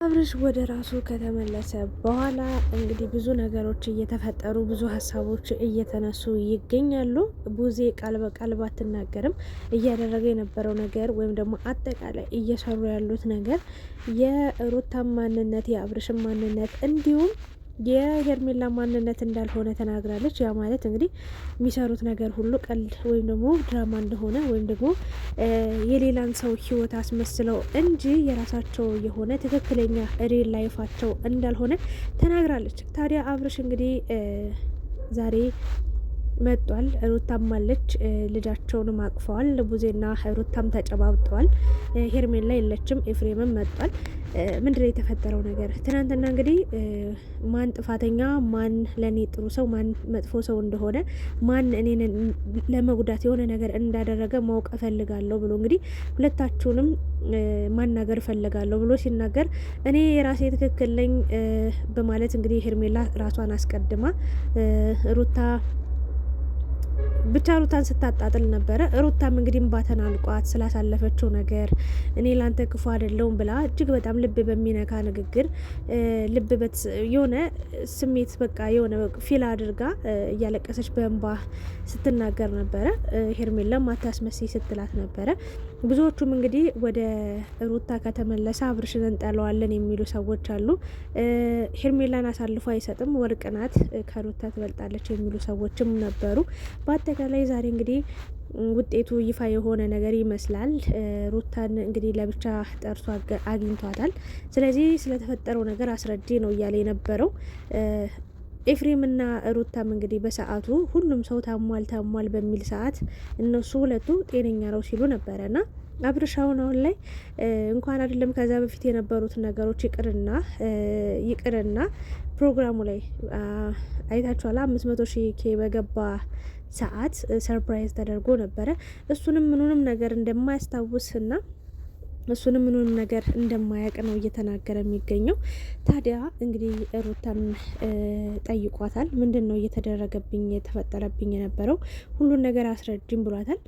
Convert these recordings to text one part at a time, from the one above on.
አብርሽ ወደ ራሱ ከተመለሰ በኋላ እንግዲህ ብዙ ነገሮች እየተፈጠሩ ብዙ ሀሳቦች እየተነሱ ይገኛሉ። ቡዜ ቃል በቃል ባትናገርም እያደረገ የነበረው ነገር ወይም ደግሞ አጠቃላይ እየሰሩ ያሉት ነገር የሩታን ማንነት የአብርሽን ማንነት እንዲሁም የሄርሜላ ማንነት እንዳልሆነ ተናግራለች። ያ ማለት እንግዲህ የሚሰሩት ነገር ሁሉ ቀልድ ወይም ደግሞ ድራማ እንደሆነ ወይም ደግሞ የሌላን ሰው ሕይወት አስመስለው እንጂ የራሳቸው የሆነ ትክክለኛ ሪል ላይፋቸው እንዳልሆነ ተናግራለች። ታዲያ አብርሽ እንግዲህ ዛሬ መጧል። ሩታም አለች፣ ልጃቸውንም አቅፈዋል። ቡዜና ሩታም ተጨባብጠዋል። ሄርሜላ የለችም፣ ኤፍሬምም መጧል። ምንድነው የተፈጠረው ነገር? ትናንትና እንግዲህ ማን ጥፋተኛ ማን ለኔ ጥሩ ሰው ማን መጥፎ ሰው እንደሆነ ማን እኔን ለመጉዳት የሆነ ነገር እንዳደረገ ማወቅ እፈልጋለሁ ብሎ እንግዲህ ሁለታችሁንም ማናገር እፈልጋለሁ ብሎ ሲናገር እኔ የራሴ ትክክል ነኝ በማለት እንግዲህ ሄርሜላ ራሷን አስቀድማ ሩታ ብቻ ሩታን ስታጣጥል ነበረ። ሩታም እንግዲህ እንባ ተናንቋት ስላሳለፈችው ነገር እኔ ላንተ ክፉ አይደለሁም ብላ እጅግ በጣም ልብ በሚነካ ንግግር የሆነ ስሜት በቃ የሆነ ፊል አድርጋ እያለቀሰች በእንባ ስትናገር ነበረ። ሄርሜላም አታስመስይ ስትላት ነበረ። ብዙዎቹም እንግዲህ ወደ ሩታ ከተመለሰ አብርሽን እንጠለዋለን የሚሉ ሰዎች አሉ። ሄርሜላን አሳልፎ አይሰጥም፣ ወርቅ ናት፣ ከሩታ ትበልጣለች የሚሉ ሰዎችም ነበሩ። በአጠቃላይ ዛሬ እንግዲህ ውጤቱ ይፋ የሆነ ነገር ይመስላል። ሩታን እንግዲህ ለብቻ ጠርሶ አግኝቷታል። ስለዚህ ስለተፈጠረው ነገር አስረጂ ነው እያለ የነበረው ኤፍሬምና ሩታም እንግዲህ በሰዓቱ ሁሉም ሰው ታሟል በሚል ሰዓት እነሱ ሁለቱ ጤነኛ ነው ሲሉ ነበረና አብርሻውን አሁን ላይ እንኳን አይደለም ከዛ በፊት የነበሩት ነገሮች ይቅርና ፕሮግራሙ ላይ አይታችኋላ 500,000 ኬ በገባ ሰዓት ሰርፕራይዝ ተደርጎ ነበረ። እሱንም ምኑንም ነገር እንደማያስታውስና እሱንም ምኑንም ነገር እንደማያውቅ ነው እየተናገረ የሚገኘው። ታዲያ እንግዲህ ሩታን ጠይቋታል። ምንድን ነው እየተደረገብኝ የተፈጠረብኝ የነበረው ሁሉን ነገር አስረጅም ብሏታል።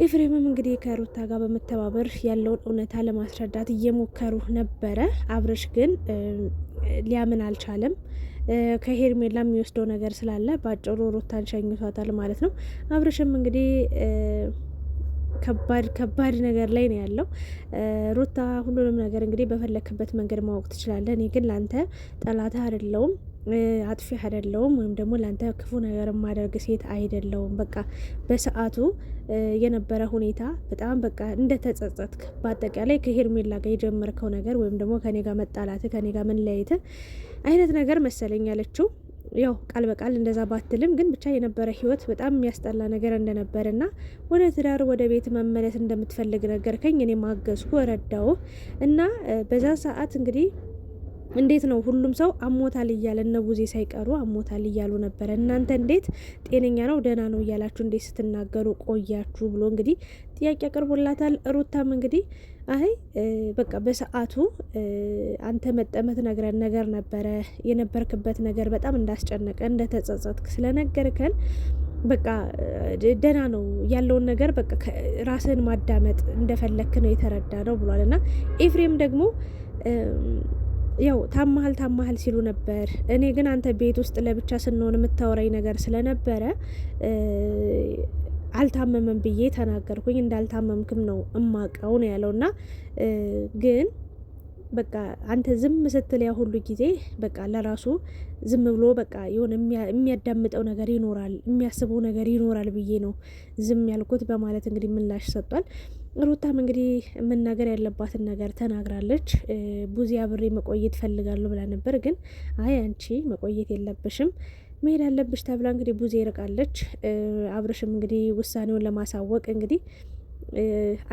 ኤፍሬምም እንግዲህ ከሩታ ጋር በመተባበር ያለውን እውነታ ለማስረዳት እየሞከሩ ነበረ። አብርሽ ግን ሊያምን አልቻለም። ከሄርሜላ የሚወስደው ነገር ስላለ በአጭሩ ሩታን ሸኝቷታል ማለት ነው። አብርሽም እንግዲህ ከባድ ነገር ላይ ነው ያለው። ሩታ ሁሉንም ነገር እንግዲህ በፈለክበት መንገድ ማወቅ ትችላለህ፣ እኔ ግን ላንተ ጠላት አይደለሁም፣ አጥፊ አይደለሁም፣ ወይም ደግሞ ላንተ ክፉ ነገር ማደርግ ሴት አይደለሁም። በቃ በሰዓቱ የነበረ ሁኔታ በጣም በቃ እንደተጸጸትክ በአጠቃላይ ከሄርሜላ ጋር የጀመርከው ነገር ወይም ደግሞ ከኔ ጋር መጣላት ከኔ ጋር መለያየት አይነት ነገር መሰለኝ ያለችው። ያው ቃል በቃል እንደዛ ባትልም ግን ብቻ የነበረ ህይወት በጣም የሚያስጠላ ነገር እንደነበርና ወደ ትዳር ወደ ቤት መመለስ እንደምትፈልግ ነገርከኝ። እኔ ማገዝኩ ረዳው እና በዛ ሰዓት እንግዲህ እንዴት ነው ሁሉም ሰው አሞታል እያለ እነ ቡዜ ሳይቀሩ አሞታል እያሉ ነበረ። እናንተ እንዴት ጤነኛ ነው ደህና ነው እያላችሁ እንዴት ስትናገሩ ቆያችሁ ብሎ እንግዲህ ጥያቄ አቅርቦላታል። ሩታም እንግዲህ አይ በቃ በሰዓቱ አንተ መጠመት ነገር ነበረ የነበርክበት ነገር በጣም እንዳስጨነቀ እንደተጸጸትክ ስለነገርከን በቃ ደህና ነው ያለውን ነገር በቃ ራስን ማዳመጥ እንደፈለክ ነው የተረዳ ነው ብሏል። እና ኤፍሬም ደግሞ ያው ታማሃል ሲሉ ነበር። እኔ ግን አንተ ቤት ውስጥ ለብቻ ስንሆን የምታወራኝ ነገር ስለነበረ አልታመመም ብዬ ተናገርኩኝ። እንዳልታመምክም ነው እማቀው ነው ያለውና ግን በቃ አንተ ዝም ስትል ያ ሁሉ ጊዜ በቃ ለራሱ ዝም ብሎ በቃ የሆነ የሚያዳምጠው ነገር ይኖራል የሚያስበው ነገር ይኖራል ብዬ ነው ዝም ያልኩት በማለት እንግዲህ ምላሽ ሰጥቷል። ሩታም እንግዲህ መናገር ያለባትን ነገር ተናግራለች። ቡዜ አብሬ መቆየት ፈልጋለሁ ብላ ነበር፣ ግን አይ አንቺ መቆየት የለብሽም መሄድ አለብሽ ተብላ እንግዲህ ቡዜ ይርቃለች። አብርሽም እንግዲህ ውሳኔውን ለማሳወቅ እንግዲህ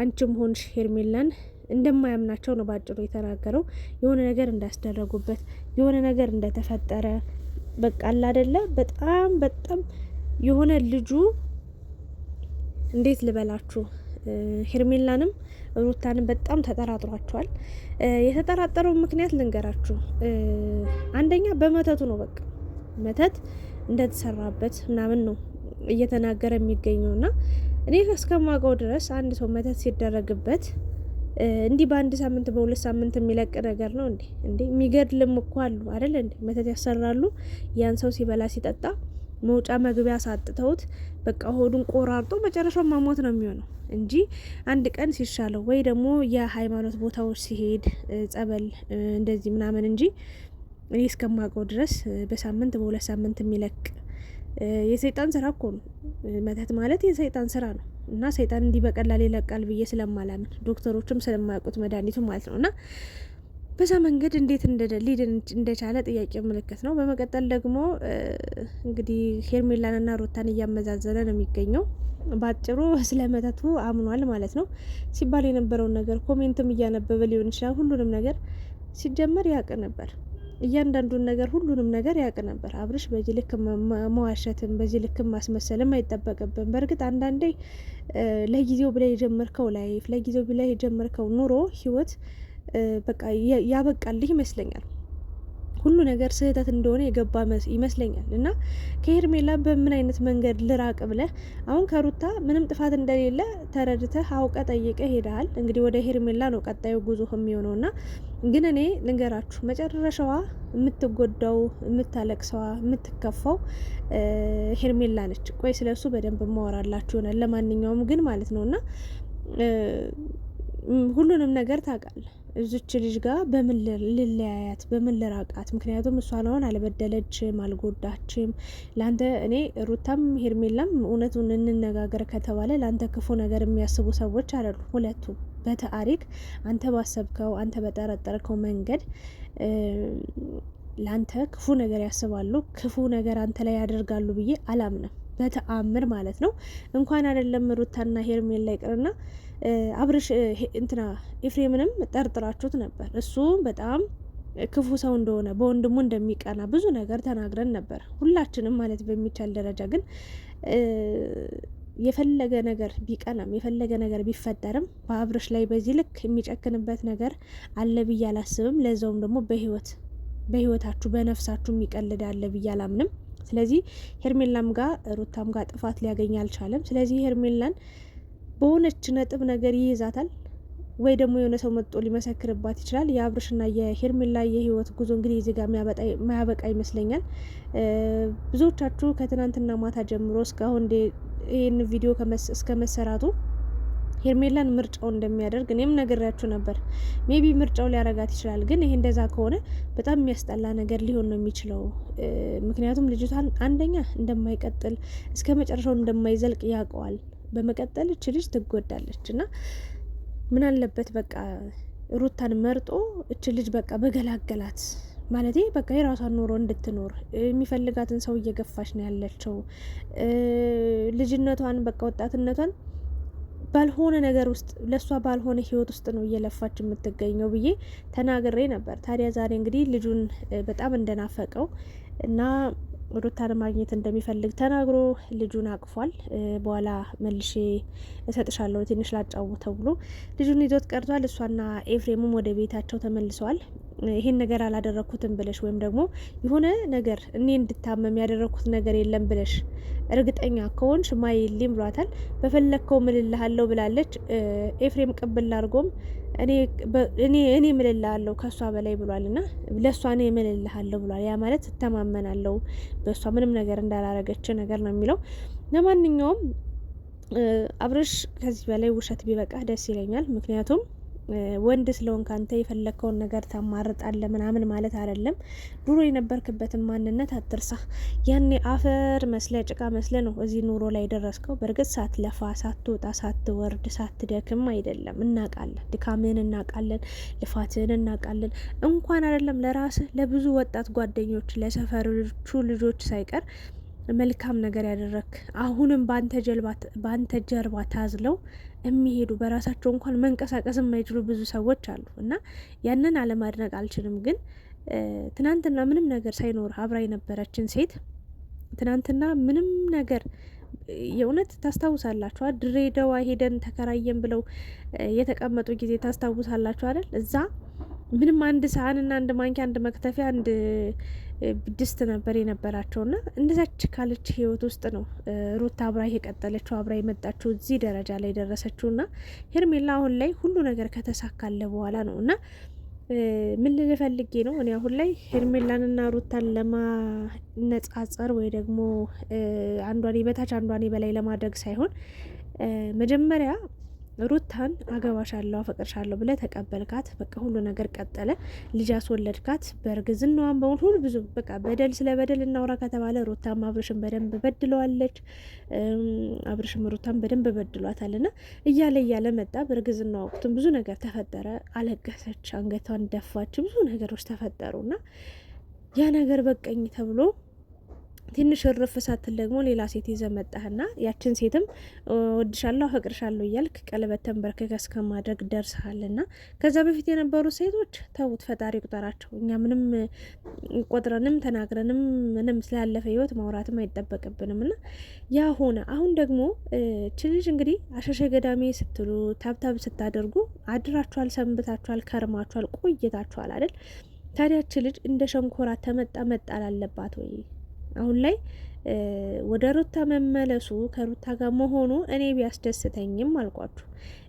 አንቺም ሆንሽ ሄርሜላን እንደማያምናቸው ነው ባጭሩ የተናገረው። የሆነ ነገር እንዳስደረጉበት የሆነ ነገር እንደተፈጠረ በቃ አለ አይደለ በጣም የሆነ ልጁ እንዴት ልበላችሁ ሄርሜላንም ሩታንም በጣም ተጠራጥሯቸዋል። የተጠራጠረው ምክንያት ልንገራችሁ። አንደኛ በመተቱ ነው። በቃ መተት እንደተሰራበት ምናምን ነው እየተናገረ የሚገኘውና እኔ እስከማውቀው ድረስ አንድ ሰው መተት ሲደረግበት እንዲህ በአንድ ሳምንት በሁለት ሳምንት የሚለቅ ነገር ነው እንዴ? የሚገድልም እኮ አሉ አይደል እንዴ? መተት ያሰራሉ። ያን ሰው ሲበላ ሲጠጣ መውጫ መግቢያ ሳጥተውት በቃ ሆዱን ቆራርጦ መጨረሻው ማሞት ነው የሚሆነው እንጂ አንድ ቀን ሲሻለው ወይ ደግሞ የሃይማኖት ቦታዎች ሲሄድ ጸበል እንደዚህ ምናምን እንጂ እኔ እስከማውቀው ድረስ በሳምንት በሁለት ሳምንት የሚለቅ የሰይጣን ስራ እኮ ነው። መተት ማለት የሰይጣን ስራ ነው እና ሰይጣን እንዲህ በቀላል ይለቃል ብዬ ስለማላምን ዶክተሮችም ስለማያውቁት መድኃኒቱ ማለት ነው እና በዛ መንገድ እንዴት ሊድን እንደቻለ ጥያቄ ምልክት ነው። በመቀጠል ደግሞ እንግዲህ ሄርሜላንና ሩታን እያመዛዘነ ነው የሚገኘው። ባጭሩ ስለ መተቱ አምኗል ማለት ነው። ሲባል የነበረውን ነገር ኮሜንትም እያነበበ ሊሆን ይችላል። ሁሉንም ነገር ሲጀመር ያውቅ ነበር። እያንዳንዱን ነገር ሁሉንም ነገር ያውቅ ነበር። አብርሽ በዚህ ልክ መዋሸትም በዚህ ልክ ማስመሰልም አይጠበቅብን። በእርግጥ አንዳንዴ ለጊዜው ብላ የጀመርከው ላይፍ ለጊዜው ብላ የጀመርከው ኑሮ ህይወት በቃ ያበቃልህ ይመስለኛል። ሁሉ ነገር ስህተት እንደሆነ የገባ ይመስለኛል። እና ከሄርሜላ በምን አይነት መንገድ ልራቅ ብለህ አሁን ከሩታ ምንም ጥፋት እንደሌለ ተረድተህ አውቀ ጠይቀ ሄደሃል። እንግዲህ ወደ ሄርሜላ ነው ቀጣዩ ጉዞ የሚሆነው እና ግን እኔ ልንገራችሁ መጨረሻዋ የምትጎዳው የምታለቅሰዋ የምትከፋው ሄርሜላ ነች። ቆይ ስለሱ በደንብ ማወራላችሁ ይሆናል። ለማንኛውም ግን ማለት ነው እና ሁሉንም ነገር ታውቃለህ። እዚች ልጅ ጋር በምን ልለያያት በምን ልራቃት? ምክንያቱም እሷ ለሆን አልበደለችም፣ አልጎዳችም። ለአንተ እኔ ሩታም ሄርሜላም እውነቱን እንነጋገር ከተባለ ለአንተ ክፉ ነገር የሚያስቡ ሰዎች አይደሉም ሁለቱም። በታሪክ አንተ ባሰብከው አንተ በጠረጠርከው መንገድ ለአንተ ክፉ ነገር ያስባሉ፣ ክፉ ነገር አንተ ላይ ያደርጋሉ ብዬ አላምንም በተአምር ማለት ነው። እንኳን አይደለም ሩታና ሄርሜላ ይቅርና አብርሽ እንትና ኤፍሬምንም ጠርጥራችሁት ነበር። እሱ በጣም ክፉ ሰው እንደሆነ በወንድሙ እንደሚቀና ብዙ ነገር ተናግረን ነበር ሁላችንም ማለት በሚቻል ደረጃ። ግን የፈለገ ነገር ቢቀናም የፈለገ ነገር ቢፈጠርም በአብርሽ ላይ በዚህ ልክ የሚጨክንበት ነገር አለ ብዬ አላስብም። ለዛውም ደግሞ በህይወታችሁ በነፍሳችሁ የሚቀልድ አለ ብዬ አላምንም። ስለዚህ ሄርሜላም ጋር ሩታም ጋር ጥፋት ሊያገኝ አልቻለም። ስለዚህ ሄርሜላን በሆነች ነጥብ ነገር ይይዛታል ወይ ደግሞ የሆነ ሰው መጥቶ ሊመሰክርባት ይችላል። የአብርሽና የሄርሜላ የህይወት ጉዞ እንግዲህ እዚህ ጋር ማያበቃ ይመስለኛል። ብዙዎቻችሁ ከትናንትና ማታ ጀምሮ እስካሁን ይህን ቪዲዮ እስከ መሰራቱ ሄርሜላን ምርጫው እንደሚያደርግ እኔም ነግሬያችሁ ነበር። ሜቢ ምርጫው ሊያረጋት ይችላል። ግን ይሄ እንደዛ ከሆነ በጣም የሚያስጠላ ነገር ሊሆን ነው የሚችለው። ምክንያቱም ልጅቷን አንደኛ እንደማይቀጥል እስከ መጨረሻው እንደማይዘልቅ ያውቀዋል። በመቀጠል እች ልጅ ትጎዳለች እና ምን አለበት በቃ ሩታን መርጦ እች ልጅ በቃ በገላገላት ማለት በቃ የራሷን ኑሮ እንድትኖር የሚፈልጋትን ሰው እየገፋች ነው ያለችው። ልጅነቷን በቃ ወጣትነቷን ባልሆነ ነገር ውስጥ ለሷ ባልሆነ ህይወት ውስጥ ነው እየለፋች የምትገኘው ብዬ ተናግሬ ነበር። ታዲያ ዛሬ እንግዲህ ልጁን በጣም እንደናፈቀው እና ሩታን ማግኘት እንደሚፈልግ ተናግሮ ልጁን አቅፏል። በኋላ መልሼ እሰጥሻለሁ ትንሽ ላጫውተው ብሎ ልጁን ይዞት ቀርቷል። እሷና ኤፍሬምም ወደ ቤታቸው ተመልሰዋል። ይሄን ነገር አላደረኩትም ብለሽ ወይም ደግሞ የሆነ ነገር እኔ እንድታመም ያደረኩት ነገር የለም ብለሽ እርግጠኛ ከሆንሽ ማይልኝ ብሏታል። በፈለግከው ምልልሃለሁ ብላለች። ኤፍሬም ቅብል አድርጎም እኔ ምልልሃለሁ ከሷ በላይ ብሏል እና ለሷ እኔ ምልልሃለሁ ብሏል። ያ ማለት እተማመናለሁ በሷ ምንም ነገር እንዳላረገች ነገር ነው የሚለው። ለማንኛውም አብርሽ ከዚህ በላይ ውሸት ቢበቃ ደስ ይለኛል። ምክንያቱም ወንድ ስለሆን ካንተ የፈለግከውን ነገር ታማርጣለ ምናምን ማለት አይደለም። ድሮ የነበርክበትን ማንነት አትርሳ። ያኔ አፈር መስለ ጭቃ መስለ ነው እዚህ ኑሮ ላይ ደረስከው። በእርግጥ ሳትለፋ ሳትወጣ ሳትወርድ ሳትደክም አይደለም። እናቃለን፣ ድካምህን እናቃለን፣ ልፋትህን እናቃለን። እንኳን አይደለም ለራስህ ለብዙ ወጣት ጓደኞች ለሰፈሮቹ ልጆች ሳይቀር መልካም ነገር ያደረክ አሁንም በአንተ ጀርባ ታዝለው የሚሄዱ በራሳቸው እንኳን መንቀሳቀስ የማይችሉ ብዙ ሰዎች አሉ እና ያንን አለማድነቅ አልችልም። ግን ትናንትና ምንም ነገር ሳይኖር አብራ የነበረችን ሴት ትናንትና ምንም ነገር የእውነት ታስታውሳላችሁ? ድሬዳዋ ሄደን ተከራየን ብለው የተቀመጡ ጊዜ ታስታውሳላችሁ አይደል? እዛ ምንም አንድ ሳህንና አንድ ማንኪያ አንድ መክተፊያ አንድ ድስት ነበር የነበራቸውና እንደዛች ካለች ህይወት ውስጥ ነው ሩታ አብራ የቀጠለችው አብራ የመጣችው እዚህ ደረጃ ላይ ደረሰችውና ሄርሜላ አሁን ላይ ሁሉ ነገር ከተሳካለ በኋላ ነው እና ምን ልፈልጌ ነው እኔ አሁን ላይ ሄርሜላንና ሩታን ለማነጻጸር ወይ ደግሞ አንዷን በታች አንዷን በላይ ለማድረግ ሳይሆን መጀመሪያ ሩታን አገባሻለሁ አፈቅርሻለሁ ብለህ ተቀበልካት። በቃ ሁሉ ነገር ቀጠለ። ልጅ አስወለድካት። በእርግዝናዋን በሙሉ ብዙ በቃ በደል ስለ በደል እናውራ ከተባለ ሩታም አብርሽን በደንብ በድለዋለች፣ አብርሽም ሩታን በደንብ በድሏታልና እያለ መጣ። በእርግዝና ወቅቱም ብዙ ነገር ተፈጠረ። አለቀሰች፣ አንገቷን ደፋች፣ ብዙ ነገሮች ተፈጠሩና ያ ነገር በቀኝ ተብሎ ትንሽ እርፍ ሳትል ደግሞ ሌላ ሴት ይዘህ መጣህና ያችን ሴትም ወድሻለሁ አፈቅርሻለሁ እያልክ ቀለበት ተንበርክከህ እስከማድረግ ደርሰሃልና ከዛ በፊት የነበሩ ሴቶች ተውት፣ ፈጣሪ ቁጠራቸው። እኛ ምንም ቆጥረንም ተናግረንም ምንም ስላለፈ ህይወት ማውራትም አይጠበቅብንም እና ያ ሆነ። አሁን ደግሞ ልጅ እንግዲህ አሸሸ ገዳሜ ስትሉ ታብታብ ስታደርጉ አድራችኋል፣ ሰንብታችኋል፣ ከርማችኋል፣ ቆይታችኋል አይደል? ታዲያች ልጅ እንደ ሸንኮራ ተመጣ መጣል አለባት ወይ? አሁን ላይ ወደ ሩታ መመለሱ ከሩታ ጋር መሆኑ እኔ ቢያስደስተኝም አልኳችሁ።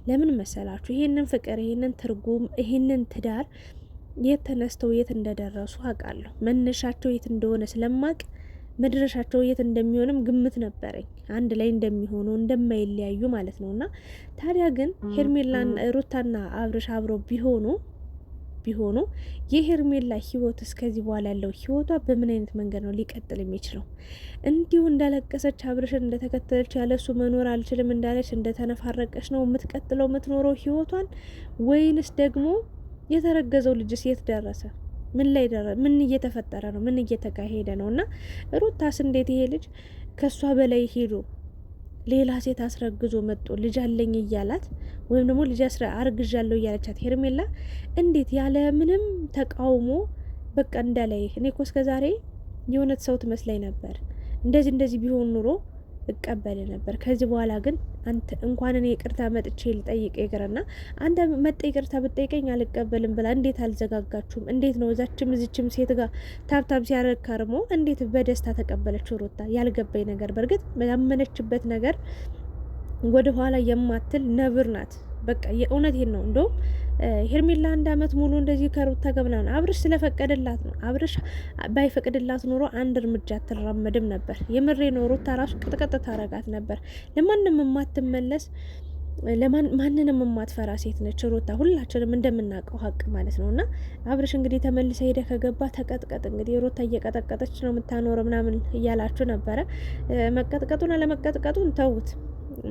ለምን መሰላችሁ? ይሄንን ፍቅር፣ ይሄንን ትርጉም፣ ይሄንን ትዳር የት ተነስተው የት እንደደረሱ አውቃለሁ። መነሻቸው የት እንደሆነ ስለማቅ መድረሻቸው የት እንደሚሆንም ግምት ነበረኝ። አንድ ላይ እንደሚሆኑ እንደማይለያዩ ማለት ነውና ታዲያ ግን ሄርሜላን ሩታና አብርሽ አብረው ቢሆኑ የሄርሜላ ህይወት እስከዚህ በኋላ ያለው ህይወቷ በምን አይነት መንገድ ነው ሊቀጥል የሚችለው? እንዲሁ እንዳለቀሰች አብርሽን እንደተከተለች ያለሱ መኖር አልችልም እንዳለች እንደተነፋረቀች ነው የምትቀጥለው የምትኖረው ህይወቷን? ወይንስ ደግሞ የተረገዘው ልጅስ የት ደረሰ? ምን ላይ ደረሰ? ምን እየተፈጠረ ነው? ምን እየተካሄደ ነው? እና ሩታስ እንዴት ይሄ ልጅ ከሷ በላይ ሄዶ ሌላ ሴት አስረግዞ መጥቶ ልጅ አለኝ እያላት ወይም ደግሞ ልጅ አርግዣለሁ እያለቻት ሄርሜላ እንዴት ያለ ምንም ተቃውሞ በቃ እንዳላይ እኔ እኮ እስከዛሬ የእውነት ሰው ትመስለኝ ነበር፣ እንደዚህ ቢሆን ኑሮ እቀበል ነበር። ከዚህ በኋላ ግን አንተ እንኳን እኔ ይቅርታ መጥቼ ልጠይቅ ይቅርና አንተ መጥ ይቅርታ ብትጠይቀኝ አልቀበልም ብላ እንዴት አልዘጋጋችሁም? እንዴት ነው እዚችም ሴት ጋር ታብታብ ሲያረግ ከርሞ እንዴት በደስታ ተቀበለችው ሩታ? ያልገባኝ ነገር በእርግጥ ያመነችበት ነገር ወደ ኋላ የማትል ነብር ናት። በቃ የእውነቴን ነው። እንደውም ሄርሜላ 1 አመት ሙሉ እንደዚህ ከሩታ ጋር ምናምን አብርሽ ስለፈቀደላት ነው። አብርሽ ባይፈቅድላት ኑሮ አንድ እርምጃ አትራመድም ነበር። የምሬ ነው። ሩታ ራሱ ቅጥቅጥ ታረጋት ነበር። ለማንም የማትመለስ ማንንም የማትፈራ ሴት ነች ሩታ፣ ሁላችንም እንደምናውቀው ሀቅ ማለት ነው። እና አብርሽ እንግዲህ ተመልሰ ሄደ ከገባ ተቀጥቀጥ፣ እንግዲህ ሩታ እየቀጠቀጠች ነው የምታኖረው ምናምን እያላችሁ ነበረ። መቀጥቀጡን አለመቀጥቀጡን ተውት።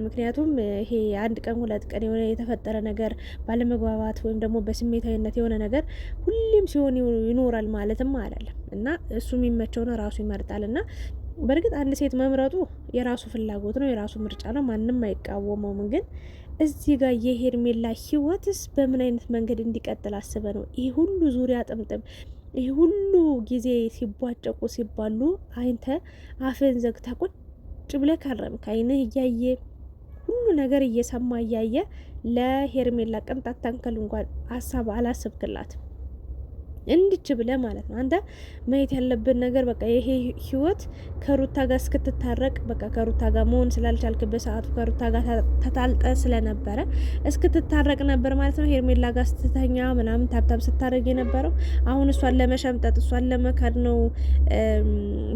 ምክንያቱም ይሄ 1 ቀን 2 ቀን የሆነ የተፈጠረ ነገር ባለመግባባት ወይም ደግሞ በስሜታዊነት የሆነ ነገር ሁሌም ሲሆን ይኖራል ማለትም አይደለም እና እሱ የሚመቸው ነው ራሱ ይመርጣል። እና በእርግጥ አንድ ሴት መምረጡ የራሱ ፍላጎት ነው፣ የራሱ ምርጫ ነው፣ ማንም አይቃወመውም። ግን እዚህ ጋር የሄርሜላ ህይወትስ በምን አይነት መንገድ እንዲቀጥል አስበ ነው ይህ ሁሉ ዙሪያ ጥምጥም ይህ ሁሉ ጊዜ ሲቧጨቁ ሲባሉ አይንተ አፍን ዘግታ ቁጭ ብለህ ከረምክ? አይንህ እያየ ሁሉ ነገር እየሰማ እያየ ለሄርሜላ ቅንጣት ታንከል እንኳን ሀሳብ አላሰብክላት እንድች ብለ ማለት ነው። አንተ ማየት ያለብን ነገር በቃ ይሄ ህይወት ከሩታ ጋር እስክትታረቅ በቃ ከሩታ ጋር መሆን ስላልቻልክ በሰዓቱ ከሩታ ጋር ተታልጠ ስለነበረ እስክትታረቅ ነበር ማለት ነው። ሄርሜላ ጋር ስትተኛ ምናምን ታብታብ ስታደርግ የነበረው አሁን እሷን ለመሸምጠጥ እሷን ለመካድ ነው።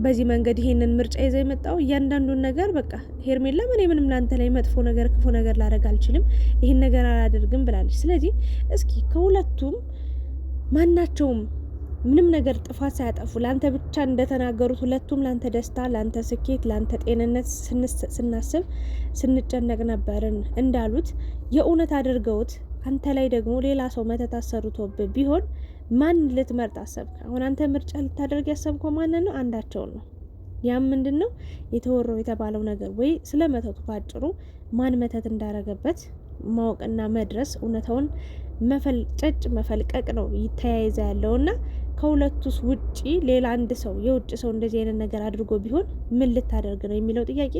በዚህ መንገድ ይሄንን ምርጫ ይዘው የመጣው እያንዳንዱን ነገር በቃ ሄርሜላ ምንም ላንተ ላይ መጥፎ ነገር ክፉ ነገር ላደርግ አልችልም፣ ይሄን ነገር አላደርግም ብላለች። ስለዚህ እስኪ ከሁለቱም ማናቸውም ምንም ነገር ጥፋት ሳያጠፉ ላንተ ብቻ እንደተናገሩት ሁለቱም ላንተ ደስታ፣ ላንተ ስኬት፣ ላንተ ጤንነት ስናስብ ስንጨነቅ ነበርን እንዳሉት የእውነት አድርገውት አንተ ላይ ደግሞ ሌላ ሰው መተት አሰርቶብህ ቢሆን ማን ልትመርጥ አሰብክ? አሁን አንተ ምርጫ ልታደርግ ያሰብከው ማንን ነው? አንዳቸውን ነው። ያም ምንድነው የተወራው የተባለው ነገር ወይ ስለ መተቱ ባጭሩ ማን መተት እንዳረገበት ማወቅና መድረስ እውነታውን መፈልቀቅ ነው ይተያይዘ ያለውና ከሁለቱስ ውጪ ሌላ አንድ ሰው የውጭ ሰው እንደዚህ አይነት ነገር አድርጎ ቢሆን ምን ልታደርግ ነው የሚለው ጥያቄ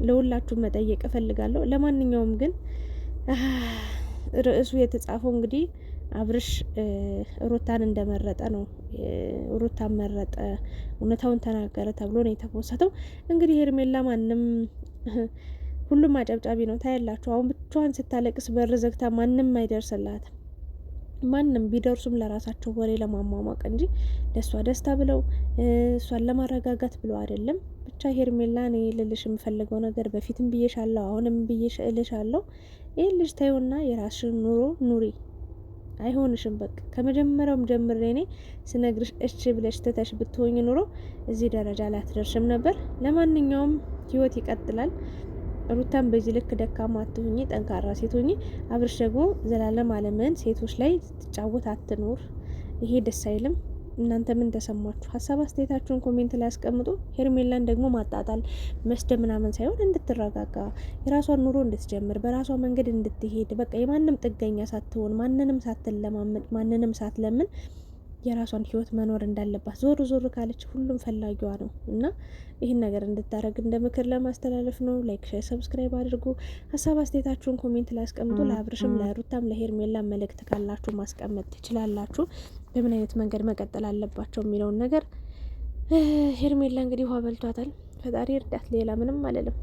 ለሁላችሁም መጠየቅ እፈልጋለሁ። ለማንኛውም ግን ርዕሱ የተጻፈው እንግዲህ አብርሽ ሩታን እንደመረጠ ነው። ሩታን መረጠ፣ እውነታውን ተናገረ ተብሎ ነው የተፖሰተው። እንግዲህ ሄርሜላ ማንም ሁሉም አጨብጫቢ ነው። ታያላችሁ። አሁን ብቻዋን ስታለቅስ በር ዘግታ ማንም አይደርስላትም። ማንም ቢደርሱም ለራሳቸው ወሬ ለማሟሟቅ እንጂ ለእሷ ደስታ ብለው እሷን ለማረጋጋት ብለው አይደለም። ብቻ ሄርሜላ እኔ ልልሽ የምፈልገው ነገር በፊትም ብዬሻለሁ፣ አሁንም ብዬሽ እልሻለሁ። ይህ ልጅ ታዩና የራስሽን ኑሮ ኑሪ። አይሆንሽም። በቃ ከመጀመሪያውም ጀምሬ እኔ ስነግርሽ እሺ ብለሽ ትተሽ ብትሆኝ ኑሮ እዚህ ደረጃ ላይ አትደርሽም ነበር። ለማንኛውም ህይወት ይቀጥላል። ሩታን በዚህ ልክ ደካማ አትሁኚ፣ ጠንካራ ሴት ሁኚ። አብርሽ ደግሞ ዘላለም ዓለምን ሴቶች ላይ ትጫወት አትኖር። ይሄ ደስ አይልም። እናንተ ምን ተሰማችሁ? ሀሳብ አስተያየታችሁን ኮሜንት ላይ ያስቀምጡ። ሄርሜላን ደግሞ ማጣጣል መስደብ ምናምን ሳይሆን እንድትረጋጋ፣ የራሷን ኑሮ እንድትጀምር፣ በራሷ መንገድ እንድትሄድ፣ በቃ የማንም ጥገኛ ሳትሆን፣ ማንንም ሳትለማመጥ፣ ማንንም ሳትለምን የራሷን ህይወት መኖር እንዳለባት ዞር ዞር ካለች ሁሉም ፈላጊዋ ነው እና ይህን ነገር እንድታረግ እንደ ምክር ለማስተላለፍ ነው። ላይክ፣ ሼር፣ ሰብስክራይብ አድርጉ። ሀሳብ አስተያየታችሁን ኮሜንት ላይ አስቀምጡ። ለአብርሽም ለሩታም ለሄርሜላ መልእክት ካላችሁ ማስቀመጥ ትችላላችሁ። በምን አይነት መንገድ መቀጠል አለባቸው የሚለውን ነገር ሄርሜላ እንግዲህ ውሃ በልቷታል። ፈጣሪ እርዳት። ሌላ ምንም አልልም።